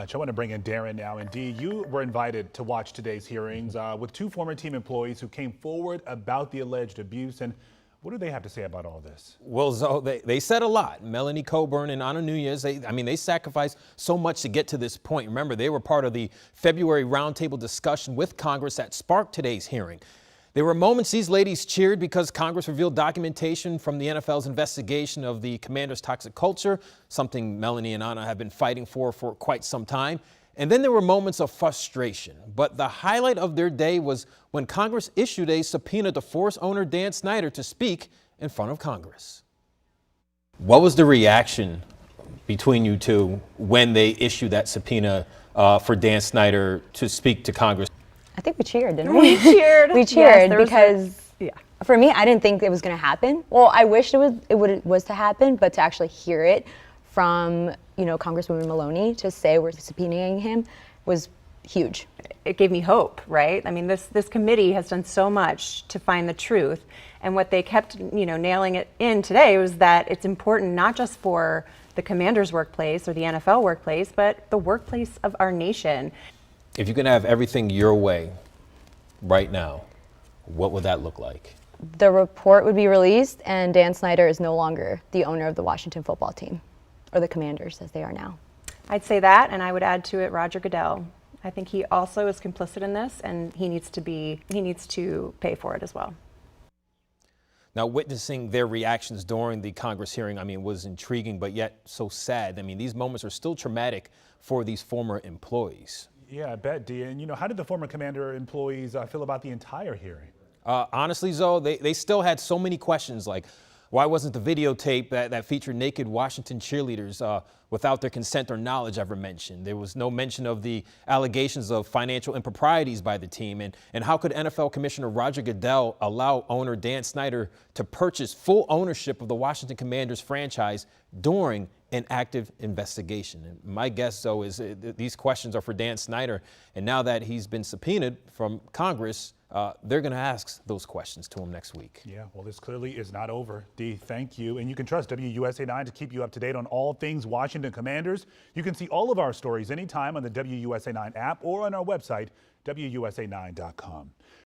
I want to bring in Darren now. And Dee, you were invited to watch today's hearings with two former team employees who came forward about the alleged abuse. And what do they have to say about all this? Well, Zoe, they said a lot. Melanie Coburn and Ana Nunez, they sacrificed so much to get to this point. Remember, they were part of the February roundtable discussion with Congress that sparked today's hearing. There were moments these ladies cheered because Congress revealed documentation from the NFL's investigation of the Commanders' toxic culture, something Melanie and Ana have been fighting for quite some time. And then there were moments of frustration. But the highlight of their day was when Congress issued a subpoena to force owner Dan Snyder to speak in front of Congress. What was the reaction between you two when they issued that subpoena for Dan Snyder to speak to Congress? I think we cheered, didn't we? We cheered. We cheered yes, because for me, I didn't think it was going to happen. Well, I wished it was to happen, but to actually hear it from, Congresswoman Maloney to say we're subpoenaing him was huge. It gave me hope, right? I mean, this committee has done so much to find the truth, and what they kept, nailing it in today was that it's important not just for the Commanders' workplace or the NFL workplace, but the workplace of our nation. If you can have everything your way right now, what would that look like? The report would be released, and Dan Snyder is no longer the owner of the Washington football team, or the Commanders as they are now. I'd say that, and I would add to it Roger Goodell. I think he also is complicit in this, and he needs to pay for it as well. Now, witnessing their reactions during the Congress hearing, was intriguing, but yet so sad. These moments are still traumatic for these former employees. Yeah, I bet, Dee. And, how did the former Commander employees feel about the entire hearing? Honestly, Zoe, they still had so many questions like, why wasn't the videotape that featured naked Washington cheerleaders without their consent or knowledge ever mentioned? There was no mention of the allegations of financial improprieties by the team. And how could NFL Commissioner Roger Goodell allow owner Dan Snyder to purchase full ownership of the Washington Commanders franchise during an active investigation? And my guess, though, is these questions are for Dan Snyder. And now that he's been subpoenaed from Congress, they're going to ask those questions to him next week. Yeah, well, this clearly is not over. Dee, thank you. And you can trust WUSA 9 to keep you up to date on all things Washington Commanders. You can see all of our stories anytime on the WUSA 9 app or on our website, WUSA9.com.